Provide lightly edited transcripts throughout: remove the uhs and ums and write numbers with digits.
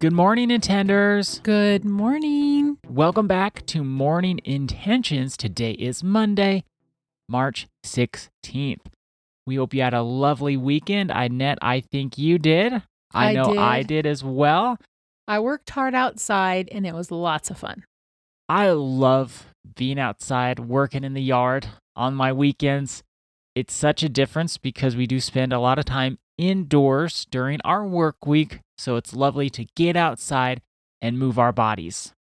Good morning, Intenders. Good morning. Welcome back to Morning Intentions. Today is Monday, March 16th. We hope you had a lovely weekend. I think you did. I know I did as well. I worked hard outside and it was lots of fun. I love being outside, working in the yard on my weekends. It's such a difference because we do spend a lot of time indoors during our work week, so it's lovely to get outside and move our bodies.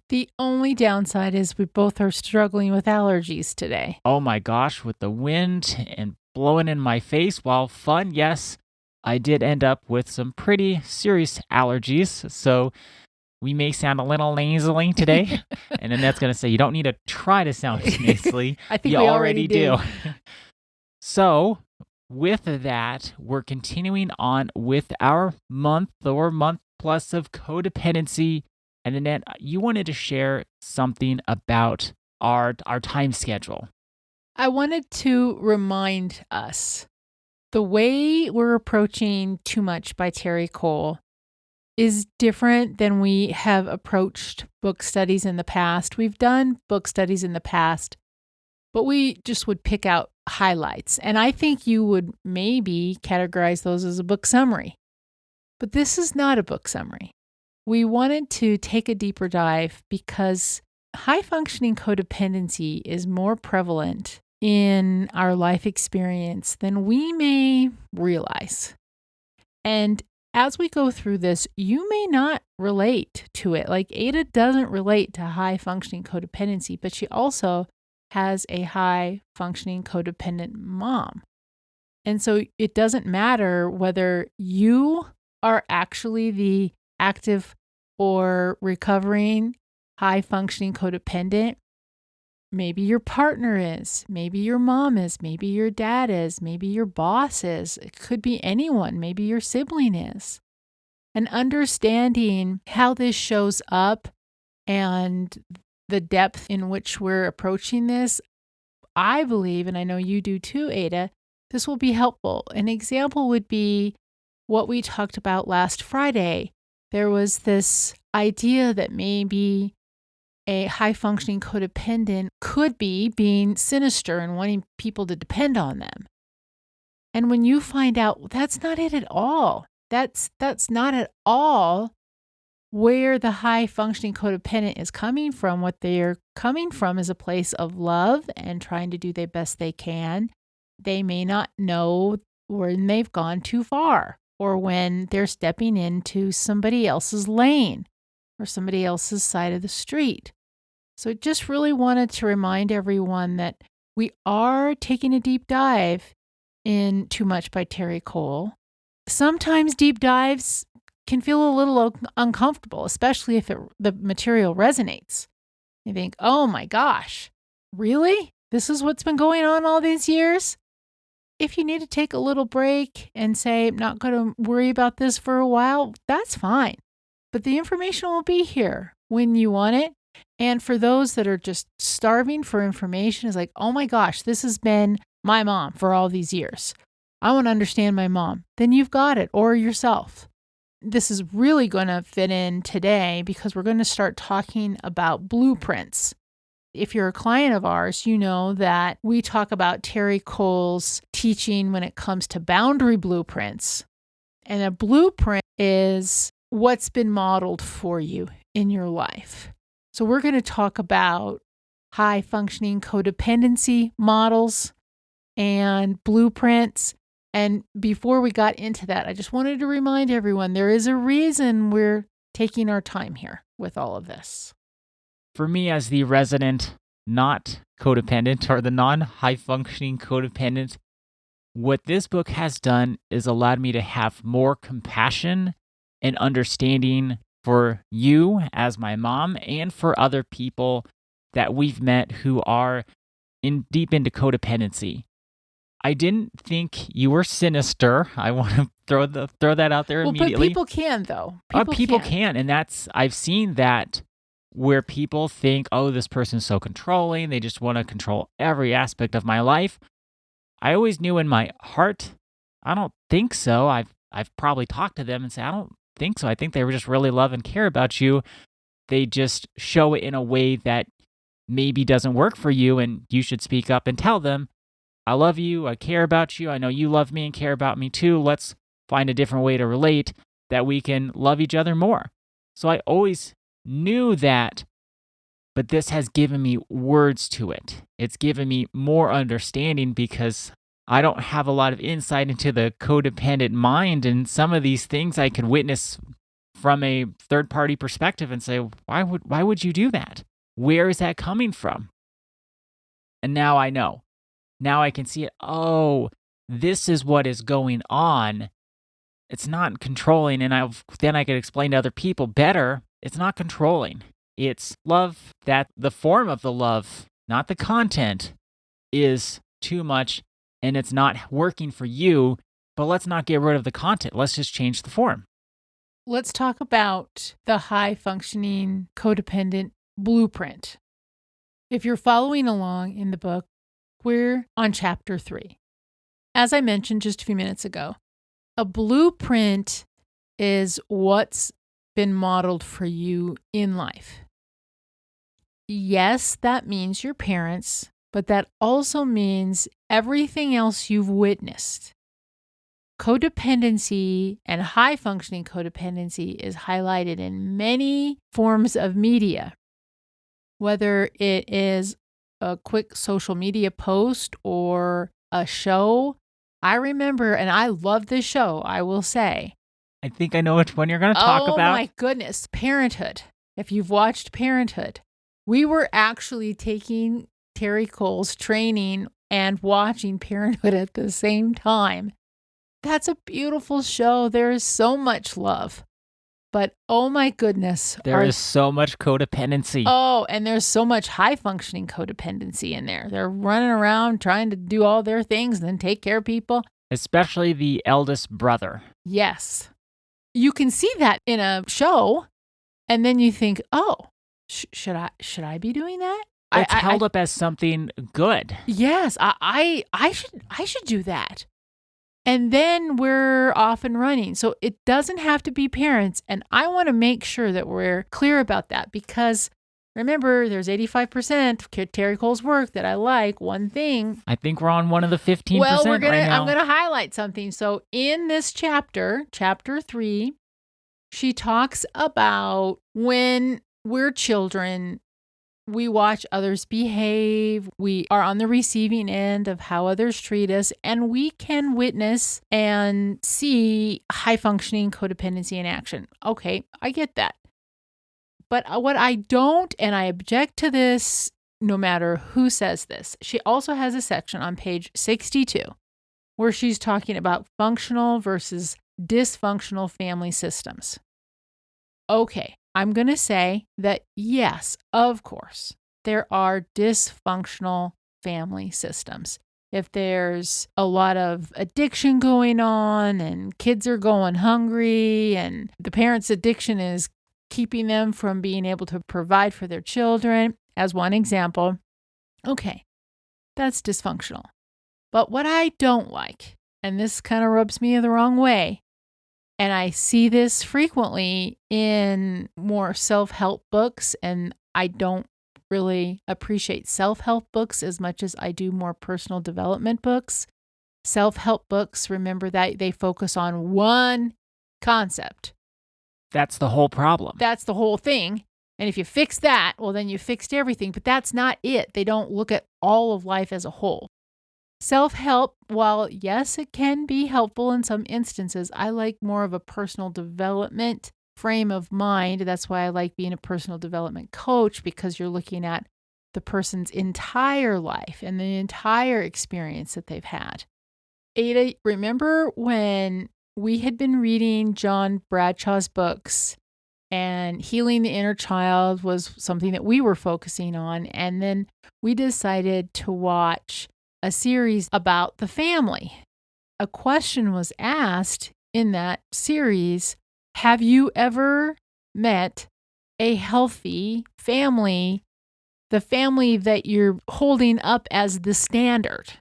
The only downside is we both are struggling with allergies today. Oh my gosh, with the wind and blowing in my face, while fun, yes, I did end up with some pretty serious allergies, so we may sound a little nasally today. And Annette's going to say, you don't need to try to sound nasally. I think you we already do. So, with that, we're continuing on with our month plus of codependency. And Annette, you wanted to share something about our time schedule. I wanted to remind us the way we're approaching Too Much by Terry Cole is different than we have approached book studies in the past. We've done book studies in the past, but we just would pick out highlights. And I think you would maybe categorize those as a book summary. But this is not a book summary. We wanted to take a deeper dive because high-functioning codependency is more prevalent in our life experience than we may realize. And as we go through this, you may not relate to it. Like Ada doesn't relate to high-functioning codependency, but she also has a high-functioning codependent mom. And so it doesn't matter whether you are actually the active or recovering high-functioning codependent. Maybe your partner is, maybe your mom is, maybe your dad is, maybe your boss is. It could be anyone, maybe your sibling is. And understanding how this shows up and the depth in which we're approaching this, I believe, and I know you do too, Ada, this will be helpful. An example would be what we talked about last Friday. There was this idea that maybe a high-functioning codependent could be being sinister and wanting people to depend on them. And when you find out that's not it at all, that's not at all where the high-functioning codependent is coming from. What they're coming from is a place of love and trying to do the best they can. They may not know when they've gone too far or when they're stepping into somebody else's lane or somebody else's side of the street. So just really wanted to remind everyone that we are taking a deep dive in Too Much by Terry Cole. Sometimes deep dives can feel a little uncomfortable, especially if the material resonates. You think, oh my gosh, really? This is what's been going on all these years? If you need to take a little break and say, I'm not going to worry about this for a while, that's fine. But the information will be here when you want it. And for those that are just starving for information, is like, oh my gosh, this has been my mom for all these years. I want to understand my mom. Then you've got it, or yourself. This is really going to fit in today because we're going to start talking about blueprints. If you're a client of ours, you know that we talk about Terry Cole's teaching when it comes to boundary blueprints. And a blueprint is what's been modeled for you in your life. So we're going to talk about high-functioning codependency models and blueprints. And before we got into that, I just wanted to remind everyone there is a reason we're taking our time here with all of this. For me, as the resident not codependent or the non-high-functioning codependent, what this book has done is allowed me to have more compassion and understanding for you as my mom and for other people that we've met who are deep into codependency. I didn't think you were sinister. I want to throw that out there immediately. But people can, though. People can, and I've seen that where people think, oh, this person's so controlling. They just want to control every aspect of my life. I always knew in my heart, I don't think so. I've probably talked to them and said, I don't think so. I think they just really love and care about you. They just show it in a way that maybe doesn't work for you, and you should speak up and tell them, I love you, I care about you, I know you love me and care about me too. Let's find a different way to relate that we can love each other more. So I always knew that, but this has given me words to it. It's given me more understanding because I don't have a lot of insight into the codependent mind, and some of these things I could witness from a third-party perspective and say, why would you do that? Where is that coming from? And now I know. Now I can see it. Oh, this is what is going on. It's not controlling, and then I could explain to other people better. It's not controlling. It's love, that the form of the love, not the content, is too much, and it's not working for you, but let's not get rid of the content. Let's just change the form. Let's talk about the high-functioning codependent blueprint. If you're following along in the book, we're on chapter 3. As I mentioned just a few minutes ago, a blueprint is what's been modeled for you in life. Yes, that means your parents, but that also means everything else you've witnessed. Codependency and high-functioning codependency is highlighted in many forms of media, whether it is a quick social media post or a show. I remember, and I love this show, I will say. I think I know which one you're going to talk about. Oh my goodness, Parenthood. If you've watched Parenthood, we were actually taking Terry Cole's training and watching Parenthood at the same time. That's a beautiful show. There is so much love. But oh my goodness. There is so much codependency. Oh, and there's so much high-functioning codependency in there. They're running around trying to do all their things and then take care of people. Especially the eldest brother. Yes. You can see that in a show, and then you think, oh, should I be doing that? It's held up as something good. Yes, I should do that. And then we're off and running. So it doesn't have to be parents. And I want to make sure that we're clear about that because remember, there's 85% of Terry Cole's work that I like. One thing. I think we're on one of the 15% well, right now. I'm going to highlight something. So in this chapter 3, she talks about when we're children, we watch others behave. We are on the receiving end of how others treat us, and we can witness and see high-functioning codependency in action. Okay, I get that. But what I don't, and I object to this no matter who says this, she also has a section on page 62 where she's talking about functional versus dysfunctional family systems. Okay. I'm going to say that, yes, of course, there are dysfunctional family systems. If there's a lot of addiction going on and kids are going hungry and the parents' addiction is keeping them from being able to provide for their children, as one example, okay, that's dysfunctional. But what I don't like, and this kind of rubs me the wrong way, and I see this frequently in more self-help books, and I don't really appreciate self-help books as much as I do more personal development books. Self-help books, remember that they focus on one concept. That's the whole problem. That's the whole thing. And if you fix that, well, then you fixed everything. But that's not it. They don't look at all of life as a whole. Self-help, while yes, it can be helpful in some instances, I like more of a personal development frame of mind. That's why I like being a personal development coach, because you're looking at the person's entire life and the entire experience that they've had. Ada, remember when we had been reading John Bradshaw's books and Healing the Inner Child was something that we were focusing on, and then we decided to watch a series about the family. A question was asked in that series, have you ever met a healthy family, the family that you're holding up as the standard?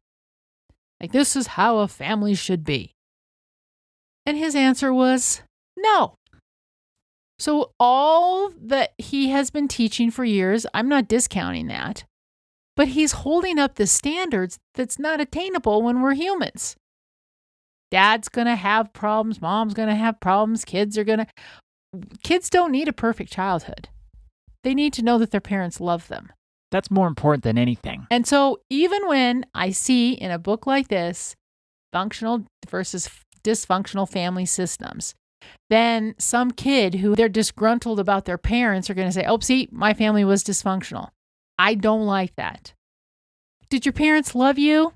Like, this is how a family should be. And his answer was no. So all that he has been teaching for years, I'm not discounting that, but he's holding up the standards that's not attainable when we're humans. Dad's going to have problems. Mom's going to have problems. Kids don't need a perfect childhood. They need to know that their parents love them. That's more important than anything. And so even when I see in a book like this, functional versus dysfunctional family systems, then some kid who they're disgruntled about their parents are going to say, oh, see, my family was dysfunctional. I don't like that. Did your parents love you?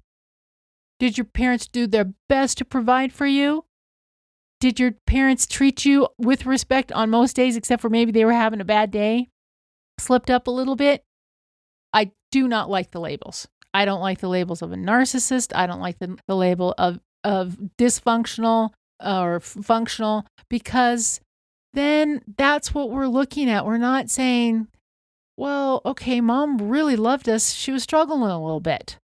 Did your parents do their best to provide for you? Did your parents treat you with respect on most days, except for maybe they were having a bad day? Slipped up a little bit? I do not like the labels. I don't like the labels of a narcissist. I don't like the label of dysfunctional or functional, because then that's what we're looking at. We're not saying, well, okay, mom really loved us. She was struggling a little bit.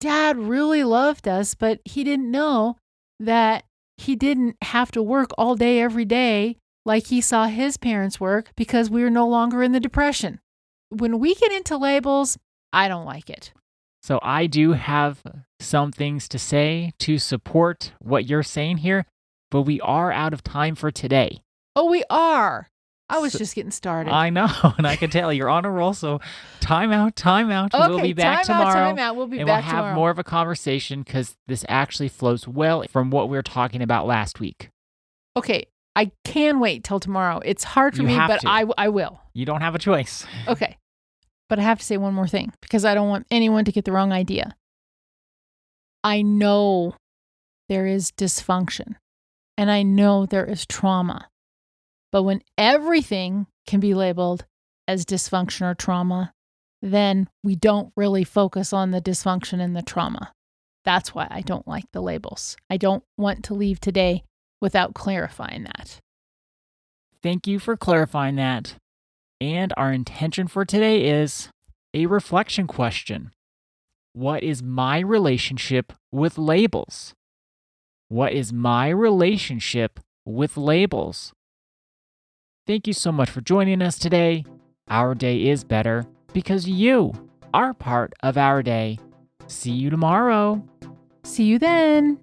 Dad really loved us, but he didn't know that he didn't have to work all day, every day, like he saw his parents work, because we were no longer in the Depression. When we get into labels, I don't like it. So I do have some things to say to support what you're saying here, but we are out of time for today. Oh, we are. I was just getting started. I know, and I can tell you're on a roll, so time out. Okay, we'll be back tomorrow. Time out. We'll be and back we'll have tomorrow. more of a conversation, because this actually flows well from what we were talking about last week. Okay, I can wait till tomorrow. It's hard for You me, have but to. I will. You don't have a choice. Okay. But I have to say one more thing, because I don't want anyone to get the wrong idea. I know there is dysfunction, and I know there is trauma. But when everything can be labeled as dysfunction or trauma, then we don't really focus on the dysfunction and the trauma. That's why I don't like the labels. I don't want to leave today without clarifying that. Thank you for clarifying that. And our intention for today is a reflection question. What is my relationship with labels? What is my relationship with labels? Thank you so much for joining us today. Our day is better because you are part of our day. See you tomorrow. See you then.